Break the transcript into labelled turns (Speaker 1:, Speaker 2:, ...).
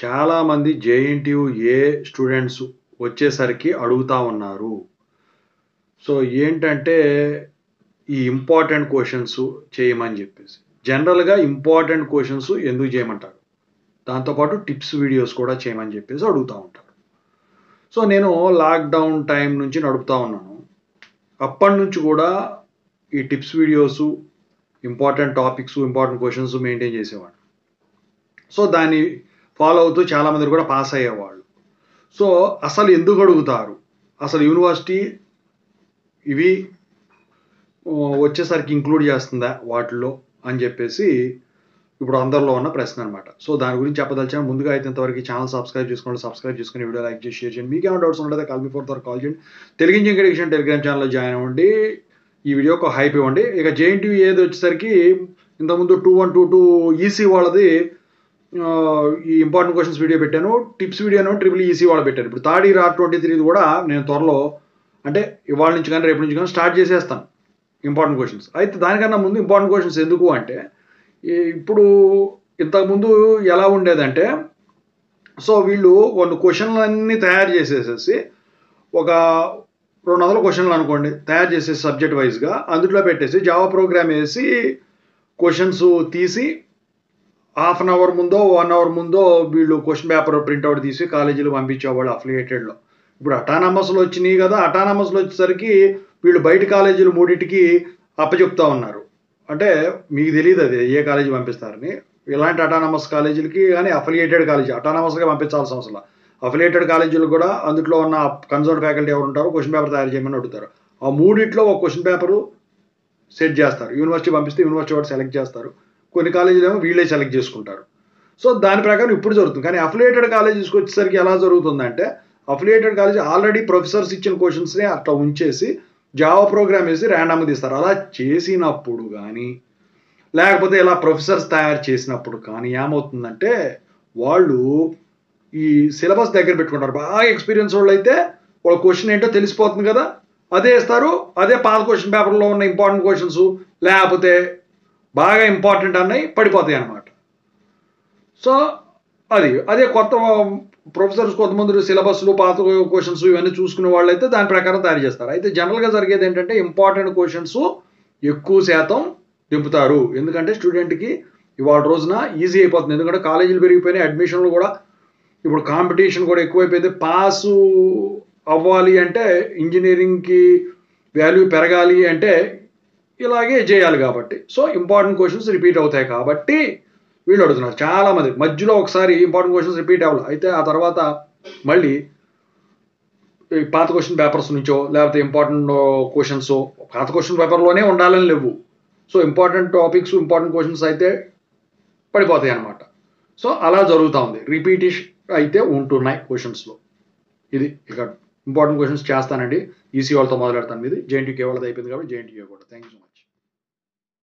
Speaker 1: చాలామంది జేఎన్‌టీయూ ఏ స్టూడెంట్స్ వచ్చేసరికి అడుగుతా ఉన్నారు. సో, ఏంటంటే ఈ ఇంపార్టెంట్ క్వెషన్స్ చేయమని జెప్పేసి. జనరల్‌గా ఇంపార్టెంట్ క్వెషన్స్ ఎందుకు జేయమంటారు? దాంతో పాటు టిప్స్ వీడియోస్ కూడా చేయమని జెప్పేసి అడుగుతా ఉంటారు. సో, నేను లాక్‌డౌన్ టైం నుంచి నడుపుతా ఉన్నాను. అప్పటినుంచి గూడా ఈ tips videos, important topics, important questions maintain చేసేవాడిని. సో, దాన్ని ఫాలో అవుతూ చాలామంది కూడా పాస్ అయ్యేవాళ్ళు. సో, అసలు ఎందుకు అడుగుతారు? అసలు యూనివర్సిటీ ఇవి వచ్చేసరికి ఇంక్లూడ్ చేస్తుందా వాటిల్లో అని చెప్పేసి ఇప్పుడు అందరిలో ఉన్న ప్రశ్న అనమాట. సో, దాని గురించి చెప్పదలిచాను. ముందుగా అయితే ఇంతవరకు ఛానల్ సబ్స్క్రైబ్ చేసుకోండి. సబ్స్క్రైబ్ చేసుకొని వీడియో లైక్ చేసి షేర్ చేయండి. మీకేమైనా డౌట్స్ ఉంటే కాల్ మీ ఫర్ కాల్ చేయండి. తెలుగు ఇంజినియరింగ్ ఎడ్యుకేషన్ టెలిగ్రామ్ ఛానల్లో జాయిన్ అవ్వండి. ఈ వీడియోకి ఒక హైప్ ఇవ్వండి. ఇక జేఎన్‌టీయూ ఏది వచ్చేసరికి ఇంతకుముందు 2122 ఈసీ వాళ్ళది ఈ ఇంపార్టెంట్ క్వెషన్స్ వీడియో పెట్టాను. టిప్స్ వీడియోను ట్రిపుల్ ఈసీ వాళ్ళు పెట్టారు. ఇప్పుడు థర్డ్ ఇయర్ R23 కూడా నేను త్వరలో అంటే ఇవాళ నుంచి కానీ రేపు నుంచి కానీ స్టార్ట్ చేసేస్తాను ఇంపార్టెంట్ క్వెషన్స్. అయితే దానికన్నా ముందు ఇంపార్టెంట్ క్వెషన్స్ ఎందుకు అంటే ఇప్పుడు ఇంతకుముందు ఎలా ఉండేదంటే సో వీళ్ళు కొన్ని క్వెషన్లన్నీ తయారు చేసేసేసి ఒక 200 క్వెషన్లు అనుకోండి తయారు చేసేసి సబ్జెక్ట్ వైజ్గా అందులో పెట్టేసి జావా ప్రోగ్రామ్ వేసి క్వెషన్స్ తీసి హాఫ్ అన్ అవర్ ముందో 1 అవర్ ముందో వీళ్ళు క్వశ్చన్ పేపర్ ప్రింట్అవుట్ తీసి కాలేజీలో పంపించేవాళ్ళు అఫిలియేటెడ్లో. ఇప్పుడు అటానమస్లో వచ్చినాయి కదా, అటానమస్లో వచ్చేసరికి వీళ్ళు బయట కాలేజీలు మూడింటికి అప్పచెప్తా ఉన్నారు. అంటే మీకు తెలియదు అది ఏ కాలేజీ పంపిస్తారని. ఇలాంటి అటానమస్ కాలేజీలకి కానీ అఫిలియేటెడ్ కాలేజీ అటానమస్గా పంపించాల్సిన అవసరం. అఫిలియేటెడ్ కాలేజీలు కూడా అందులో ఉన్న కన్సర్న్ ఫ్యాకల్టీ ఎవరు ఉంటారో క్వశ్చన్ పేపర్ తయారు చేయమని అడుగుతారు. ఆ మూడిట్లో ఒక క్వశ్చన్ పేపరు సెట్ చేస్తారు. యూనివర్సిటీ పంపిస్తే యూనివర్సిటీ వాడు సెలెక్ట్ చేస్తారు. కొన్ని కాలేజీలు ఏమో వీళ్ళే సెలెక్ట్ చేసుకుంటారు. సో దాని ప్రకారం ఇప్పుడు జరుగుతుంది. కానీ అఫిలియేటెడ్ కాలేజెస్కి వచ్చేసరికి ఎలా జరుగుతుందంటే అఫిలియేటెడ్ కాలేజీ ఆల్రెడీ ప్రొఫెసర్స్ ఇచ్చిన క్వశ్చన్స్ని అట్లా ఉంచేసి జావా ప్రోగ్రామ్ వేసి ర్యాండమ్గా తీస్తారు. అలా చేసినప్పుడు కానీ లేకపోతే ఇలా ప్రొఫెసర్స్ తయారు చేసినప్పుడు కానీ ఏమవుతుందంటే వాళ్ళు ఈ సిలబస్ దగ్గర పెట్టుకుంటారు. బాగా ఎక్స్పీరియన్స్ వాళ్ళు అయితే వాళ్ళ క్వశ్చన్ ఏంటో తెలిసిపోతుంది కదా, అదే ఇస్తారు. అదే పాత క్వశ్చన్ పేపర్లో ఉన్న ఇంపార్టెంట్ క్వశ్చన్స్ లేకపోతే బాగా ఇంపార్టెంట్ అన్నవి పడిపోతాయి అన్నమాట. సో అదే కొత్త ప్రొఫెసర్స్ కొంతమంది సిలబస్లు పాత క్వశ్చన్స్ ఇవన్నీ చూసుకునే వాళ్ళు అయితే దాని ప్రకారం తయారు చేస్తారు. అయితే జనరల్గా జరిగేది ఏంటంటే ఇంపార్టెంట్ క్వశ్చన్స్ ఎక్కువ శాతం దింపుతారు. ఎందుకంటే స్టూడెంట్కి ఇవాళ రోజున ఈజీ అయిపోతుంది. ఎందుకంటే కాలేజీలు పెరిగిపోయినాయి, అడ్మిషన్లు కూడా ఇప్పుడు కాంపిటీషన్ కూడా ఎక్కువైపోయింది. పాసు అవ్వాలి అంటే ఇంజనీరింగ్కి వాల్యూ పెరగాలి అంటే ఇలాగే చేయాలి కాబట్టి సో ఇంపార్టెంట్ క్వశ్చన్స్ రిపీట్ అవుతాయి కాబట్టి వీళ్ళు అడుగుతున్నారు. చాలామంది మధ్యలో ఒకసారి ఇంపార్టెంట్ క్వశ్చన్స్ రిపీట్ అవ్వాలి. అయితే ఆ తర్వాత మళ్ళీ పాత క్వశ్చన్ పేపర్స్ నుంచో లేకపోతే ఇంపార్టెంట్ క్వశ్చన్స్ పాత క్వశ్చన్ పేపర్లోనే ఉండాలని లేవు. So important topics important questions అయితే పడిపోతాయి అన్నమాట. సో అలా జరుగుతూ ఉంది. రిపీటిష్ అయితే ఉంటున్నాయి క్వశ్చన్స్లో. ఇది ఇక ఇంపార్టెంట్ క్వశ్చన్స్ చేస్తానండి. ఈసీ వాళ్ళతో మొదలెడతాను. ఇది జేఎన్‌టీయూ వాళ్ళది అయిపోయింది కాబట్టి జేఎన్‌టీయూ కూడా. Thank you so much.